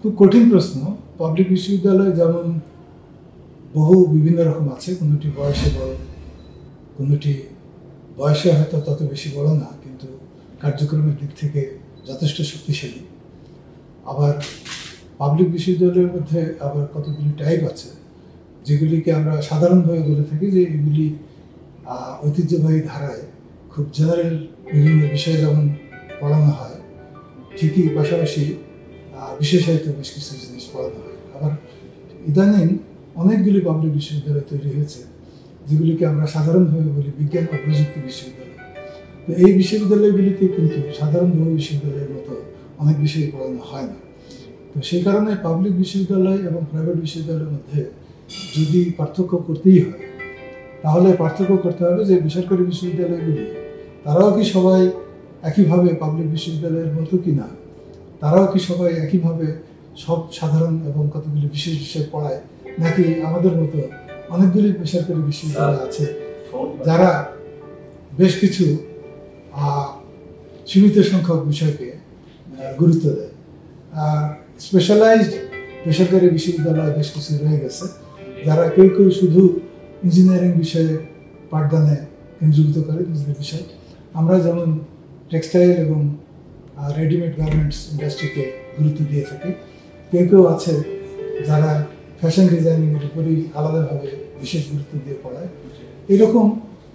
খুব কঠিন প্রশ্ন। পাবলিক বিশ্ববিদ্যালয় যেমন বহু বিভিন্ন রকম আছে, কোনোটি বয়সে বড়, কোনোটি বয়সে হয়তো তত বেশি বড় না, কিন্তু কার্যক্রমের দিক থেকে যথেষ্ট শক্তিশালী। আবার পাবলিক বিশ্ববিদ্যালয়ের মধ্যে আবার কতগুলি টাইপ আছে, যেগুলিকে আমরা সাধারণভাবে বলে থাকি যে এগুলি ঐতিহ্যবাহী ধারায় খুব জেনারেল বিভিন্ন বিষয়ে যেমন পড়ানো হয়, ঠিকই পাশাপাশি বিশেষায়িত বেশ কিছু জিনিস পড়ানো হয়। আবার ইদানিং অনেকগুলি পাবলিক বিশ্ববিদ্যালয় তৈরি হয়েছে, যেগুলিকে আমরা সাধারণভাবে বলি বিজ্ঞান ও প্রযুক্তি বিশ্ববিদ্যালয়। তো এই বিশ্ববিদ্যালয়গুলিতে কিন্তু সাধারণ বহু বিশ্ববিদ্যালয়ের মতো অনেক বিষয় পড়ানো হয় না। তো সেই কারণে পাবলিক বিশ্ববিদ্যালয় এবং প্রাইভেট বিশ্ববিদ্যালয়ের মধ্যে যদি পার্থক্য করতেই হয়, তাহলে পার্থক্য করতে হবে যে বেসরকারি বিশ্ববিদ্যালয়গুলি তারাও কি সবাই একইভাবে পাবলিক বিশ্ববিদ্যালয়ের মতো কি না, তারাও কি সবাই একইভাবে সব সাধারণ এবং কতগুলি বিশেষ বিষয় পড়ায়, নাকি আমাদের মতো অনেকগুলি বেসরকারি বিশ্ববিদ্যালয় আছে যারা বেশ কিছু সীমিত সংখ্যক বিষয়কে গুরুত্ব দেয়। আর স্পেশালাইজড বেসরকারি বিশ্ববিদ্যালয় বেশ কিছু রয়ে গেছে, যারা কেউ কেউ শুধু ইঞ্জিনিয়ারিং বিষয়ে পাঠদানে কেন্দ্রীভূত করে নিজেদের বিষয়। আমরা যেমন টেক্সটাইল এবং রেডিমেড গার্মেন্টস ইন্ডাস্ট্রিকে গুরুত্ব দিয়ে থাকি, কেউ কেউ আছে যারা ফ্যাশন ডিজাইনিংয়ের উপরই আলাদাভাবে বিশেষ গুরুত্ব দিয়ে পড়ায়। এরকম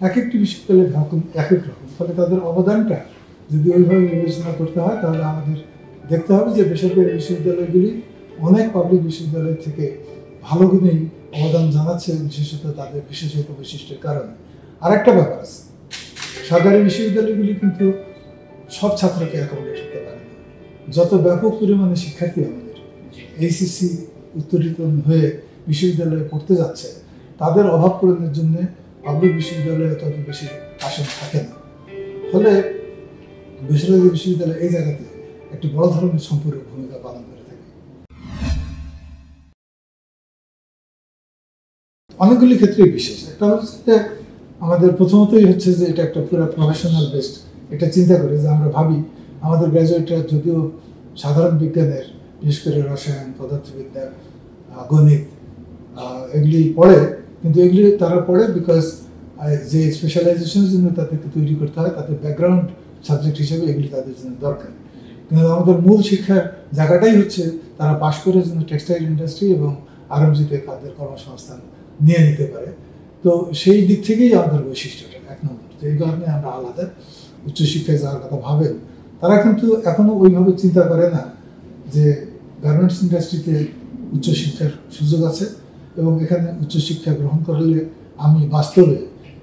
এক একটি বিশ্ববিদ্যালয়ের এক এক রকম, ফলে তাদের অবদানটা যদি ওইভাবে বিবেচনা করতে হয়, তাহলে আমাদের দেখতে হবে যে বেসরকারি বিশ্ববিদ্যালয়গুলি অনেক পাবলিক বিশ্ববিদ্যালয় থেকে ভালো গুণেই অবদান জানাচ্ছে, বিশেষত তাদের বিশেষায়িত বৈশিষ্ট্যের কারণে। আরেকটা ব্যাপার আছে, সরকারি বিশ্ববিদ্যালয়গুলি কিন্তু সব ছাত্রকে অ্যাকোমোডেট করতে পারে না। যত ব্যাপক পরিমাণে শিক্ষার্থী আমাদের এইচএসসি উত্তীর্ণ হয়ে বিশ্ববিদ্যালয়ে পড়তে যাচ্ছে, তাদের অভাব পূরণের জন্য পাবলিক বিশ্ববিদ্যালয়ে তত বেশি আসন থাকে না। ফলে বেসরকারি বিশ্ববিদ্যালয় এই জায়গাতে একটি বড় ধরনের সম্পূরক ভূমিকা পালন করে থাকে। অনেকগুলি ক্ষেত্রেই বিশেষ। একটা হচ্ছে আমাদের প্রথমতই হচ্ছে যে এটা একটা পুরো প্রফেশনাল বেসড একটা চিন্তা করে, যে আমরা ভাবি আমাদের গ্র্যাজুয়েটরা যদিও সাধারণ বিজ্ঞানের, বিশেষ করে রসায়ন, পদার্থবিদ্যা, গণিত এগুলি পড়ে, কিন্তু এগুলি তারা পড়ে বিকজ যে স্পেশালাইজেশনের জন্য তাদেরকে তৈরি করতে হয়, তাদের ব্যাকগ্রাউন্ড সাবজেক্ট হিসেবে এগুলি তাদের জন্য দরকার। কিন্তু আমাদের মূল শিক্ষার জায়গাটাই হচ্ছে তারা পাশ করে যেন টেক্সটাইল ইন্ডাস্ট্রি এবং আরএমজিতে তাদের কর্মসংস্থান নিয়ে নিতে পারে। তো সেই দিক থেকেই আমাদের বৈশিষ্ট্যটা এক নম্বর। তো এই কারণে আমরা আলাদা উচ্চশিক্ষায় যাওয়ার কথা ভাবেন, তারা কিন্তু এখনও ওইভাবে চিন্তা করে না যে গার্মেন্টস ইন্ডাস্ট্রিতে উচ্চশিক্ষার সুযোগ আছে এবং এখানে উচ্চশিক্ষা গ্রহণ করলে আমি বাস্তবে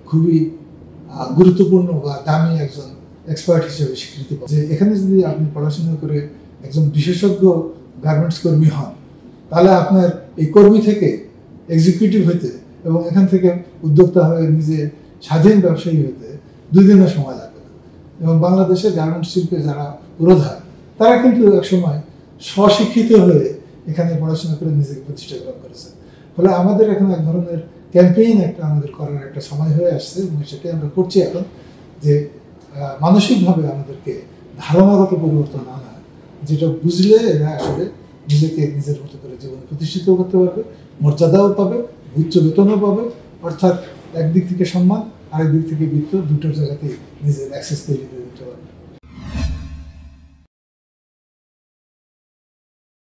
খুবই গুরুত্বপূর্ণ বা দামি একজন এক্সপার্ট হিসেবে স্বীকৃতি পাবো। যে এখানে যদি আপনি পড়াশোনা করে একজন বিশেষজ্ঞ গার্মেন্টস কর্মী হন, তাহলে আপনার এই কর্মী থেকে এক্সিকিউটিভ হতে এবং এখান থেকে উদ্যোক্তা হয়ে নিজে স্বাধীন ব্যবসায়ী হতে 2 দিনের সময় লাগবে না। এবং বাংলাদেশের গার্মেন্টস শিল্পে যারা পুরোধা, তারা কিন্তু একসময় স্বশিক্ষিত হয়ে এখানে পড়াশোনা করে নিজেকে প্রতিষ্ঠা লাভ করেছে। ফলে আমাদের এখন এক ধরনের ক্যাম্পেইন একটা আমাদের করার একটা সময় হয়ে আসছে, এবং সেটাই আমরা করছি এখন, যে মানসিকভাবে আমাদেরকে ধারণাগত পরিবর্তন আনা, যেটা বুঝলে এরা আসলে নিজেকে নিজের মতো করে জীবনে প্রতিষ্ঠিত করতে পারবে, মর্যাদাও পাবে, উচ্চ বেতনও পাবে, অর্থাৎ একদিক থেকে সম্মান, আরেক দিক থেকে বৃত্ত, দুটোর জায়গাতে নিজের অ্যাক্সেস তৈরি করে দিতে পারবে।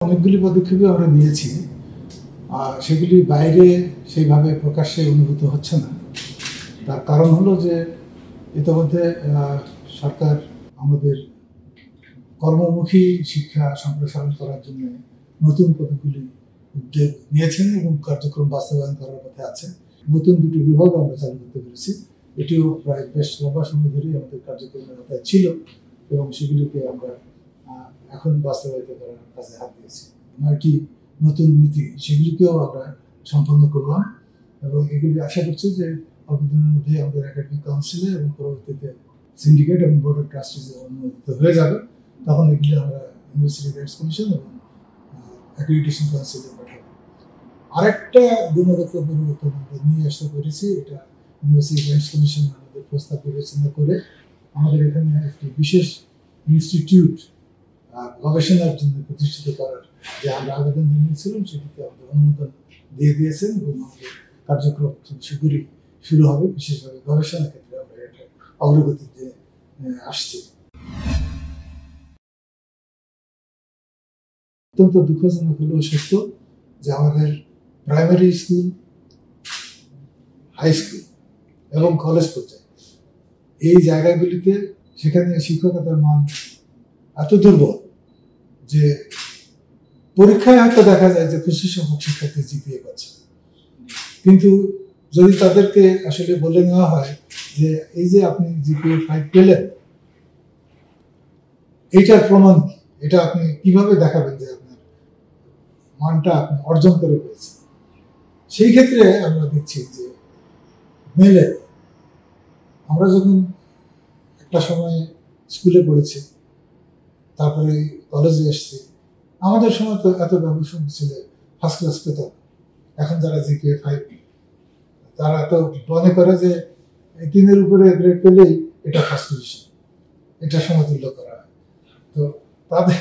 অনেকগুলি পদক্ষেপই আমরা নিয়েছি, সেগুলি বাইরে সেইভাবে প্রকাশ্যে অনুভূত হচ্ছে না। তার কারণ হলো যে ইতিমধ্যে সরকার আমাদের কর্মমুখী শিক্ষা সম্প্রসারণ করার জন্য নতুন কতগুলি উদ্যোগ নিয়েছেন এবং কার্যক্রম বাস্তবায়ন করার পথে আছে। নতুন 2টি বিভাগ আমরা চালু করতে পেরেছি। এটিও প্রায় বেশ লম্বা সময় ধরেই আমাদের কার্যক্রমের আওতায় ছিল এবং সেগুলিকে আমরা এখন বাস্তবায়িত করার কাজে হাত দিয়েছি। 9টি নতুন নীতি, সেগুলিকেও আমরা সম্পন্ন করলাম এবং এগুলি আশা করছি যে অল্প দিনের মধ্যেই আমাদের একাডেমিক কাউন্সিলে এবং পরবর্তীতে সিন্ডিকেট এবং বোর্ড অফ ট্রাস্টিজে অনুমোদিত হয়ে যাবে। তখন এগুলি আমরা ইউনিভার্সিটি গ্রান্টস কমিশন এবং অ্যাক্রিডিটেশন কাউন্সিলে পাঠাবো। আরেকটা গুণগত পরিবর্তন আমরা নিয়ে আসতে পেরেছি, এটা ইউনিভার্সিটি গ্রান্টস কমিশন আমাদের প্রস্তাব বিবেচনা করে আমাদের এখানে একটি বিশেষ ইনস্টিটিউট গবেষণার জন্য প্রতিষ্ঠিত করার যে আমরা আবেদন জানিয়েছিলাম সেটিতে আমাদের অনুমোদন দিয়ে দিয়েছেন এবং আমাদের কার্যক্রম খুব শীঘ্রই শুরু হবে। বিশেষভাবে গবেষণা ক্ষেত্রে আমরা এটা অগ্রগতিতে আসছি। অত্যন্ত দুঃখজনক হলেও সত্য যে আমাদের প্রাইমারি স্কুল, হাই স্কুল এবং কলেজ পর্যায়ে এই জায়গাগুলিতে সেখানে শিক্ষকতার মান এত দুর্বল যে পরীক্ষায় হয়তো দেখা যায় যে 25% শিক্ষার্থী জিপিএ পাচ্ছে, কিন্তু যদি তাদেরকে আসলে বলে নেওয়া হয় যে এই যে আপনি জিপিএ 5 পেলেন, এইটার প্রমাণ এটা আপনি কিভাবে দেখাবেন যে আপনার মানটা আপনি অর্জন করে পেয়েছেন, সেই ক্ষেত্রে আমরা দেখছি যে মেলে। আমরা যখন একটা সময় স্কুলে পড়েছি, তারপরে কলেজে এসছি, আমাদের সময় তো এত ব্যবসা ছিল, ফার্স্ট ক্লাস পেতাম। এখন যারা জিপিএ 5 তারা তো মনে করে যে 3-এর উপরে গ্রেড পেলেই এটা ফার্স্ট পজিশন, এটা সমতুল্য করা হয়। তো তাদের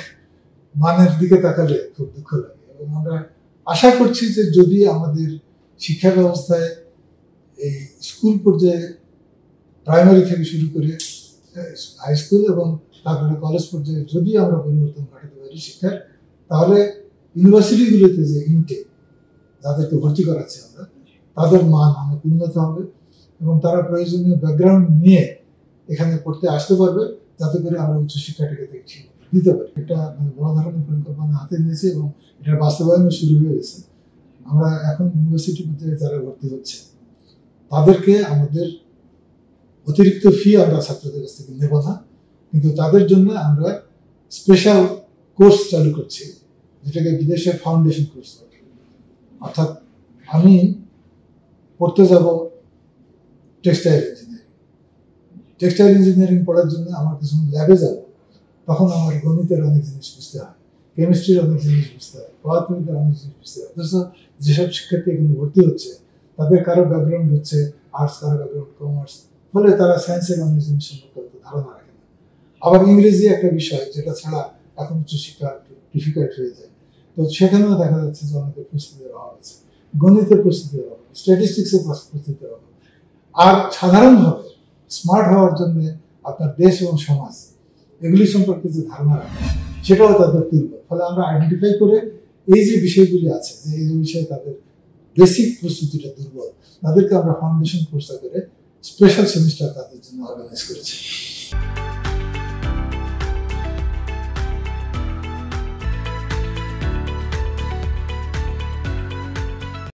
মানের দিকে তাকালে খুব দুঃখ লাগে এবং আমরা আশা করছি যে যদি আমাদের শিক্ষা ব্যবস্থায় এই স্কুল পর্যায়ে প্রাইমারি থেকে শুরু করে হাই স্কুল এবং তারপরে কলেজ পর্যায়ে যদি আমরা পরিবর্তন ঘটাতে পারি শিক্ষার, তাহলে ইউনিভার্সিটিগুলোতে যে ইনটেক যাদেরকে ভর্তি করাচ্ছি আমরা, তাদের মান অনেক উন্নত হবে এবং তারা প্রয়োজনীয় ব্যাকগ্রাউন্ড নিয়ে এখানে পড়তে আসতে পারবে, যাতে করে আমরা উচ্চশিক্ষাটাকে দিতে পারি। এটা বড় ধরনের পরিকল্পনা হাতে নিয়েছে এবং এটার বাস্তবায়নও শুরু হয়ে গেছে। আমরা এখন ইউনিভার্সিটি পর্যায়ে যারা ভর্তি হচ্ছে তাদেরকে আমাদের অতিরিক্ত ফি আমরা ছাত্রদের কাছ থেকে নেব না, কিন্তু তাদের জন্য আমরা স্পেশাল কোর্স চালু করছি, যেটাকে বিদেশের ফাউন্ডেশন কোর্স। অর্থাৎ আমি পড়তে যাব টেক্সটাইল ইঞ্জিনিয়ারিং, টেক্সটাইল ইঞ্জিনিয়ারিং পড়ার জন্য আমার কিছু ল্যাবে যাব, তখন আমার গণিতের অনেক জিনিস বুঝতে হয়, কেমিস্ট্রির অনেক জিনিস বুঝতে হয়, পদার্থবিদ্যার অনেক জিনিস বুঝতে হয়। অথচ যেসব শিক্ষার্থী এখানে ভর্তি হচ্ছে তাদের কারো ব্যাকগ্রাউন্ড হচ্ছে আর্টস, কারো ব্যাকগ্রাউন্ড কমার্স, ফলে তারা সায়েন্সের অনেক জিনিস সম্পর্কে ধারণা রাখে না। আবার ইংরেজি একটা বিষয় যেটা ছাড়া এখন উচ্চশিক্ষা ডিফিকাল্ট হয়ে যায়, তো সেখানেও দেখা যাচ্ছে যে অনেকের প্রস্তুতির অভাব আছে, গণিতের প্রস্তুতির অভাব, স্ট্যাটিস্টিক্সের প্রস্তুতির অভাব। আর সাধারণভাবে স্মার্ট হওয়ার জন্য আপনার দেশ এবং সমাজ এগুলি সম্পর্কে যে ধারণা রাখে সেটাও তাদের দুর্বল। ফলে আমরা আইডেন্টিফাই করে এই যে বিষয়গুলি আছে, যে এই বিষয়ে তাদের বেসিক প্রস্তুতিটা দুর্বল, তাদেরকে আমরা ফাউন্ডেশন কোর্স করে স্পেশাল সেমিস্টার তাদের জন্য অর্গানাইজ করেছি।